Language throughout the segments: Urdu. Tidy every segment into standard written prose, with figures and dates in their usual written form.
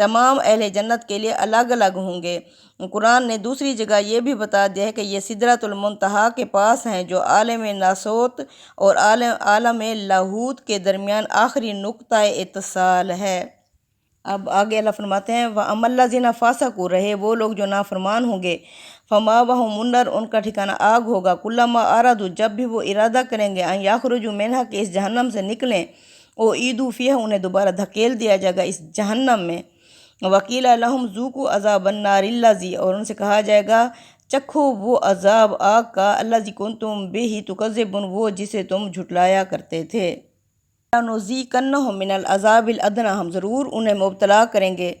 تمام اہل جنت کے لیے الگ الگ ہوں گے۔ قرآن نے دوسری جگہ یہ بھی بتا دیا ہے کہ یہ سدرۃ المنتہا کے پاس ہیں، جو عالم ناسوت اور عالم لاہوت کے درمیان آخری نقطہ اتصال ہے۔ اب آگے اللہ فرماتے ہیں وَأَمَّا الَّذِينَ فَاسَقُوا، رہے وہ لوگ جو نافرمان ہوں گے، فَمَأْوَاهُمُ النَّارُ، ان کا ٹھکانہ آگ ہوگا، کُلَّمَا أَرَادُوا، جب بھی وہ ارادہ کریں گے، أَن يَخْرُجُوا مِنْهَا، کہ اس جہنم سے نکلیں، أُعِيدُوا فِيهَا، انہیں دوبارہ دھکیل دیا جائے گا اس جہنم میں، وَقِيلَ لَهُمْ ذُوقُوا عَذَابَ النَّارِ الَّذِي، اور ان سے کہا جائے گا چکھو وہ عذاب آگ کا، الَّذِي كُنْتُمْ بِهِ تُكَذِّبُونَ، وہ جسے تم جھٹلایا کرتے تھے۔ لَنُذِيقَنَّهُم مِّنَ الْعَذَابِ الْأَدْنَىٰ، ہم ضرور انہیں مبتلا کریں گے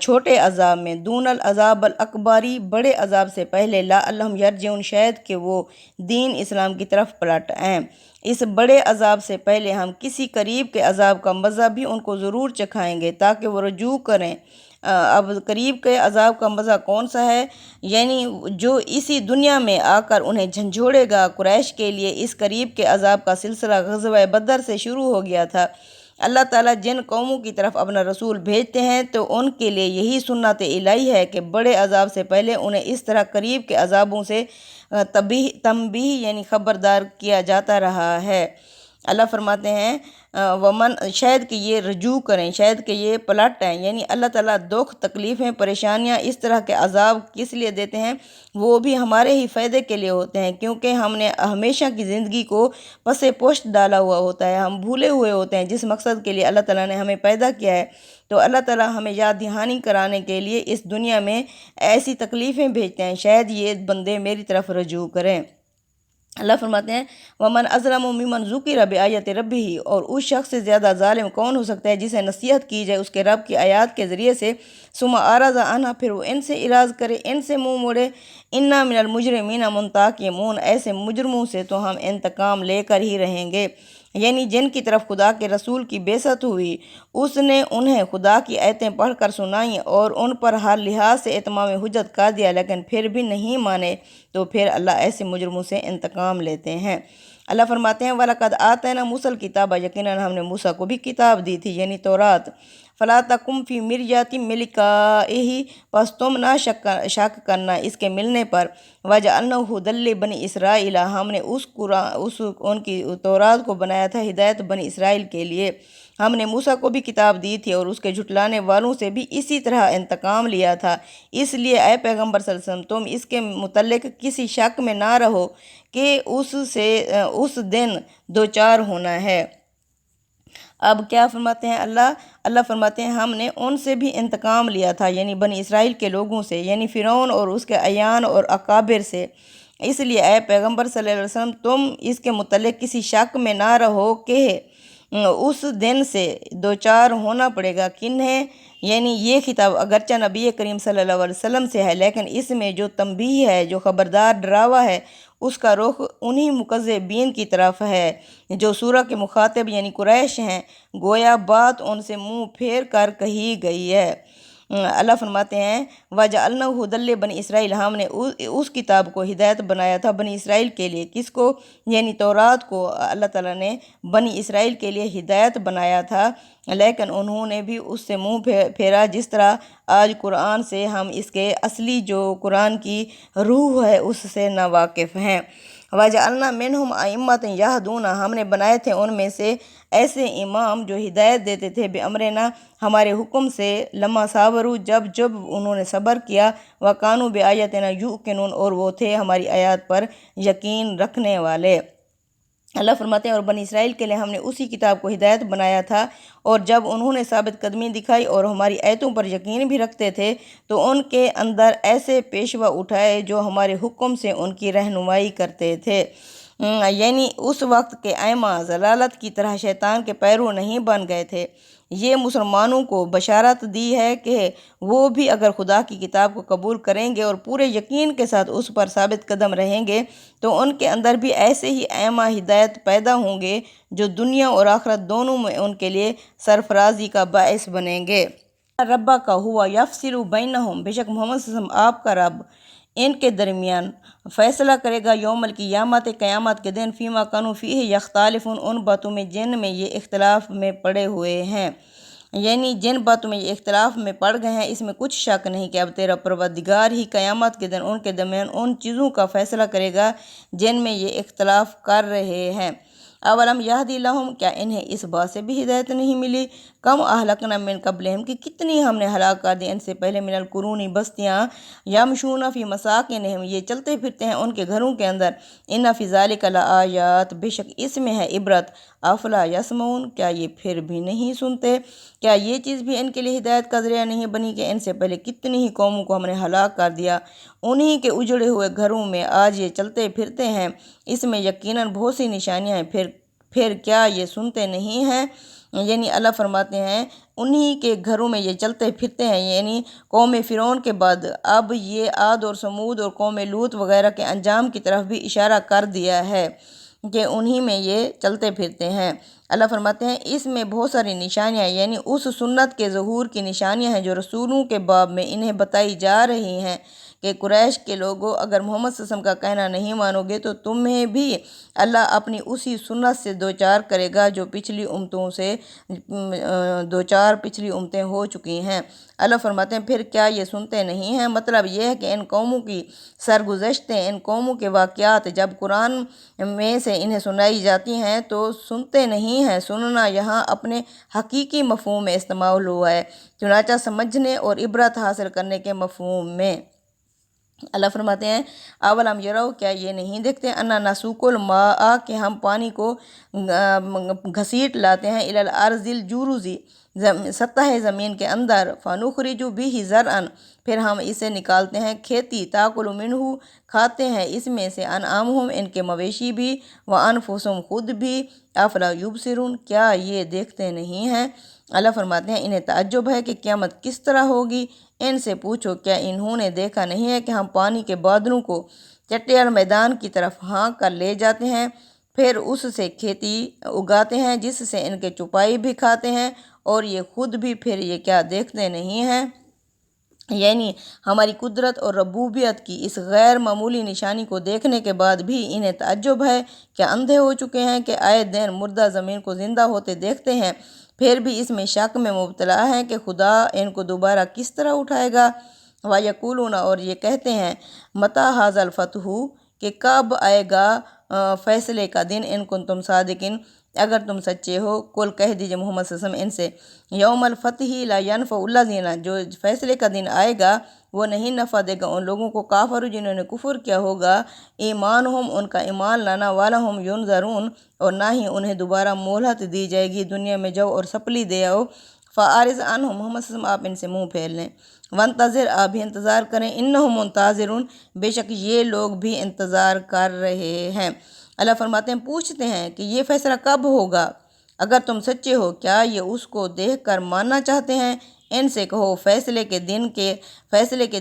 چھوٹے عذاب میں، دون العذاب الاکبری، بڑے عذاب سے پہلے، لعلہم یرجعون، شاید کہ وہ دین اسلام کی طرف پلٹ آئیں۔ اس بڑے عذاب سے پہلے ہم کسی قریب کے عذاب کا مزہ بھی ان کو ضرور چکھائیں گے تاکہ وہ رجوع کریں۔ اب قریب کے عذاب کا مزہ کون سا ہے؟ یعنی جو اسی دنیا میں آ کر انہیں جھنجھوڑے گا۔ قریش کے لیے اس قریب کے عذاب کا سلسلہ غزوہ بدر سے شروع ہو گیا تھا۔ اللہ تعالیٰ جن قوموں کی طرف اپنا رسول بھیجتے ہیں تو ان کے لیے یہی سنت الہی ہے کہ بڑے عذاب سے پہلے انہیں اس طرح قریب کے عذابوں سے تنبیہ یعنی خبردار کیا جاتا رہا ہے۔ اللہ فرماتے ہیں ومن، شاید کہ یہ رجوع کریں، شاید کہ یہ پلٹ آئیں، یعنی اللہ تعالیٰ دکھ، تکلیفیں، پریشانیاں، اس طرح کے عذاب کس لیے دیتے ہیں؟ وہ بھی ہمارے ہی فائدے کے لیے ہوتے ہیں، کیونکہ ہم نے ہمیشہ کی زندگی کو پس پشت ڈالا ہوا ہوتا ہے، ہم بھولے ہوئے ہوتے ہیں جس مقصد کے لیے اللہ تعالیٰ نے ہمیں پیدا کیا ہے۔ تو اللہ تعالیٰ ہمیں یاد دہانی کرانے کے لیے اس دنیا میں ایسی تکلیفیں بھیجتے ہیں، شاید یہ بندے میری طرف رجوع کریں۔ اللہ فرماتے ہیں وَمَنْ أَظْلَمُ مِمَّنْ ذُكِرَ بِآيَاتِ رَبِّهِ، اور اس شخص سے زیادہ ظالم کون ہو سکتا ہے جسے نصیحت کی جائے اس کے رب کی آیات کے ذریعے سے، ثُمَّ أَعْرَضَ عَنْهَا، پھر وہ ان سے اعراض کرے، ان سے منہ موڑے، إِنَّا مِنَ الْمُجْرِمِينَ مُنْتَقِمُونَ، ایسے مجرموں سے تو ہم انتقام لے کر ہی رہیں گے۔ یعنی جن کی طرف خدا کے رسول کی بعثت ہوئی، اس نے انہیں خدا کی آیتیں پڑھ کر سنائیں اور ان پر ہر لحاظ سے اتمام حجت کر دیا، لیکن پھر بھی نہیں مانے، تو پھر اللہ ایسے مجرموں سے انتقام لیتے ہیں۔ اللہ فرماتے ہیں وَلَقَدْ آتَيْنَا مُوسَى الْكِتَابَ، یقیناً ہم نے موسیٰ کو بھی کتاب دی تھی یعنی تورات، فَلَا تَكُن فِي مِرْيَةٍ مِّن لِقَائِهِ، پس تم نہ شک کرنا اس کے ملنے پر، وَجَعَلْنَاهُ هُدًى لِّبَنِي إِسْرَائِيلَ، ہم نے ان کی تورات کو بنایا تھا ہدایت بنی اسرائیل کے لیے۔ ہم نے موسیٰ کو بھی کتاب دی تھی اور اس کے جھٹلانے والوں سے بھی اسی طرح انتقام لیا تھا۔ اس لیے اے پیغمبر صلی اللہ علیہ وسلم، تم اس کے متعلق کسی شک میں نہ رہو کہ اس دن دوچار ہونا ہے۔ اب کیا فرماتے ہیں اللہ فرماتے ہیں ہم نے ان سے بھی انتقام لیا تھا، یعنی بنی اسرائیل کے لوگوں سے، یعنی فرعون اور اس کے اعیان اور اکابر سے۔ اس لیے اے پیغمبر صلی اللہ علیہ وسلم، تم اس کے متعلق کسی شک میں نہ رہو کہ اس دن سے دوچار ہونا پڑے گا۔ کنہیں؟ یعنی یہ خطاب اگرچہ نبی کریم صلی اللہ علیہ وسلم سے ہے، لیکن اس میں جو تنبیہ ہے، جو خبردار ڈراوا ہے، اس کا رخ انہی مکذبین کی طرف ہے جو سورہ کے مخاطب یعنی قریش ہیں، گویا بات ان سے منہ پھیر کر کہی گئی ہے۔ اللہ فرماتے ہیں وَجَعَلْنَاهُ هُدًى لِّبَنِي إِسْرَائِيلَ، ہم نے اس کتاب کو ہدایت بنایا تھا بنی اسرائیل کے لیے۔ کس کو؟ یعنی تورات کو اللہ تعالیٰ نے بنی اسرائیل کے لیے ہدایت بنایا تھا، لیکن انہوں نے بھی اس سے منہ پھیرا، جس طرح آج قرآن سے ہم اس کے اصلی جو قرآن کی روح ہے اس سے ناواقف ہیں۔ وَجَعَلْنَا مِنْهُمْ أَئِمَّةً يَهْدُونَ، ہم نے بنائے تھے ان میں سے ایسے امام جو ہدایت دیتے تھے، بِأَمْرِنَا، ہمارے حکم سے، لَمَّا صَبَرُوا، جب انہوں نے صبر کیا، وَكَانُوا بِآيَاتِنَا يُوقِنُونَ، اور وہ تھے ہماری آیات پر یقین رکھنے والے۔ اللہ فرماتے ہیں اور بنی اسرائیل کے لیے ہم نے اسی کتاب کو ہدایت بنایا تھا، اور جب انہوں نے ثابت قدمی دکھائی اور ہماری آیتوں پر یقین بھی رکھتے تھے تو ان کے اندر ایسے پیشوا اٹھائے جو ہمارے حکم سے ان کی رہنمائی کرتے تھے۔ یعنی اس وقت کے ائمہ ضلالت کی طرح شیطان کے پیرو نہیں بن گئے تھے۔ یہ مسلمانوں کو بشارت دی ہے کہ وہ بھی اگر خدا کی کتاب کو قبول کریں گے اور پورے یقین کے ساتھ اس پر ثابت قدم رہیں گے تو ان کے اندر بھی ایسے ہی ائمہ ہدایت پیدا ہوں گے جو دنیا اور آخرت دونوں میں ان کے لیے سرفرازی کا باعث بنیں گے۔ ربا کا ہوا یفصل بینہم، بے شک محمد صلی اللہ علیہ وسلم آپ کا رب ان کے درمیان فیصلہ کرے گا یوم القیامت، قیامت کے دن، فیما کانوا فیہ یختلفون، ان باتوں میں جن میں یہ اختلاف میں پڑے ہوئے ہیں۔ یعنی جن باتوں میں یہ اختلاف میں پڑ گئے ہیں اس میں کچھ شک نہیں کہ اب تیرا پروردگار ہی قیامت کے دن ان کے درمیان ان چیزوں کا فیصلہ کرے گا جن میں یہ اختلاف کر رہے ہیں۔ اولم یہدی لہم، کیا انہیں اس بات سے بھی ہدایت نہیں ملی؟ کم اہلکنا من قبلہم، کہ کتنی ہم نے ہلاک کر دی ان سے پہلے، من القرون بستیاں، یمشون فی مساکنہم، یہ چلتے پھرتے ہیں ان کے گھروں کے اندر، ان فی ذالک لآیات، بے شک اس میں ہے عبرت، افلا یسمعون، کیا یہ پھر بھی نہیں سنتے؟ کیا یہ چیز بھی ان کے لیے ہدایت کا ذریعہ نہیں بنی کہ ان سے پہلے کتنی ہی قوموں کو ہم نے ہلاک کر دیا، انہی کے اجڑے ہوئے گھروں میں آج یہ چلتے پھرتے ہیں، اس میں یقیناً بہت سی نشانیاں ہیں، پھر کیا یہ سنتے نہیں ہیں؟ یعنی اللہ فرماتے ہیں انہی کے گھروں میں یہ چلتے پھرتے ہیں، یعنی قوم فرعون کے بعد اب یہ عاد اور سمود اور قوم لوط وغیرہ کے انجام کی طرف بھی اشارہ کر دیا ہے کہ انہی میں یہ چلتے پھرتے ہیں۔ اللہ فرماتے ہیں اس میں بہت ساری نشانیاں، یعنی اس سنت کے ظہور کی نشانیاں ہیں جو رسولوں کے باب میں انہیں بتائی جا رہی ہیں کہ قریش کے لوگوں، اگر محمد صلی اللہ علیہ وسلم کا کہنا نہیں مانو گے تو تمہیں بھی اللہ اپنی اسی سنت سے دوچار کرے گا جو پچھلی امتوں سے پچھلی امتیں ہو چکی ہیں۔ اللہ فرماتے ہیں پھر کیا یہ سنتے نہیں ہیں؟ مطلب یہ ہے کہ ان قوموں کی سرگزشتیں، ان قوموں کے واقعات جب قرآن میں سے انہیں سنائی جاتی ہیں تو سنتے نہیں ہیں۔ سننا یہاں اپنے حقیقی مفہوم میں استعمال ہوا ہے، چنانچہ سمجھنے اور عبرت حاصل کرنے کے مفہوم میں۔ اللہ فرماتے ہیں اولم یرو، کیا یہ نہیں دیکھتے، انا نسوق الماء، کہ ہم پانی کو گھسیٹ لاتے ہیں، الی الارض الجرز، سطح زمین کے اندر، فنخرج بہ زرعا، پھر ہم اسے نکالتے ہیں کھیتی، تاکل منہ، کھاتے ہیں اس میں سے، انعامہم، ان کے مویشی بھی، وانفسہم، خود بھی، افلا یبصرون، کیا یہ دیکھتے نہیں ہیں؟ اللہ فرماتے ہیں انہیں تعجب ہے کہ قیامت کس طرح ہوگی، ان سے پوچھو کیا انہوں نے دیکھا نہیں ہے کہ ہم پانی کے بادلوں کو چٹیل میدان کی طرف ہانک کر لے جاتے ہیں، پھر اس سے کھیتی اگاتے ہیں جس سے ان کے چپائی بھی کھاتے ہیں، اور یہ خود بھی، پھر یہ کیا دیکھتے نہیں ہیں؟ یعنی ہماری قدرت اور ربوبیت کی اس غیر معمولی نشانی کو دیکھنے کے بعد بھی انہیں تعجب ہے کہ اندھے ہو چکے ہیں کہ آئے دن مردہ زمین کو زندہ ہوتے دیکھتے ہیں، پھر بھی اس میں شک میں مبتلا ہیں کہ خدا ان کو دوبارہ کس طرح اٹھائے گا۔ وَيَقُولُونَ، اور یہ کہتے ہیں، مَتَىٰ هَٰذَا الْفَتْحُ، کہ کب آئے گا فیصلے کا دن، ان کنتم صادقین، اگر تم سچے ہو۔ قل، کہہ دیجئے محمد صلی اللہ علیہ وسلم ان سے، یوم الفتح لا ینفع الذین، جو فیصلے کا دن آئے گا وہ نہیں نفع دے گا ان لوگوں کو، کافر، جنہوں نے کفر کیا ہوگا، ایمانہم، ان کا ایمان لانا، وَلَهُمْ يُنذَرُونَ، اور نہ ہی انہیں دوبارہ مہلت دی جائے گی، دنیا میں جاؤ اور سپلی دے آؤ۔ فَأَعْرِضْ عَنْهُمْ، محمد صلی اللہ علیہ وسلم آپ ان سے منہ پھیر لیں، وَانتَظِرْ، آپ بھی انتظار کریں، اِنَّهُمْ مُنتَظِرُونَ، بے شک یہ لوگ بھی انتظار کر رہے ہیں۔ اللہ فرماتے ہیں پوچھتے ہیں کہ یہ فیصلہ کب ہوگا، اگر تم سچے ہو کیا یہ اس کو دیکھ کر ماننا چاہتے ہیں؟ ان سے کہو فیصلے کے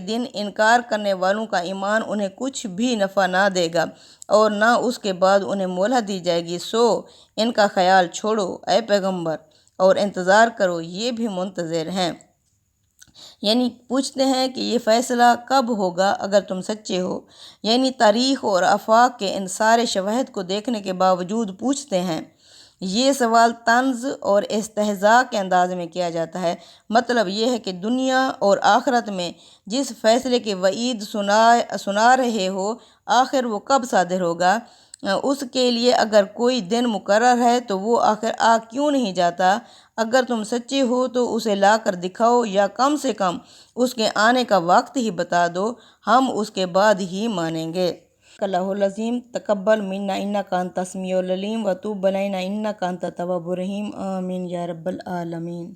دن انکار کرنے والوں کا ایمان انہیں کچھ بھی نفع نہ دے گا، اور نہ اس کے بعد انہیں مہلت دی جائے گی، سو ان کا خیال چھوڑو اے پیغمبر اور انتظار کرو، یہ بھی منتظر ہیں۔ یعنی پوچھتے ہیں کہ یہ فیصلہ کب ہوگا اگر تم سچے ہو، یعنی تاریخ اور آفاق کے ان سارے شواہد کو دیکھنے کے باوجود پوچھتے ہیں۔ یہ سوال طنز اور استہزاء کے انداز میں کیا جاتا ہے، مطلب یہ ہے کہ دنیا اور آخرت میں جس فیصلے کی وعید سنا رہے ہو، آخر وہ کب صادر ہوگا؟ اس کے لیے اگر کوئی دن مقرر ہے تو وہ آخر آ کیوں نہیں جاتا؟ اگر تم سچے ہو تو اسے لا کر دکھاؤ، یا کم سے کم اس کے آنے کا وقت ہی بتا دو، ہم اس کے بعد ہی مانیں گے۔ اللہ العظیم، تقبل منا انک انت السمیع العلیم وتب علینا انک انت التواب الرحیم، آمین یا رب العالمین۔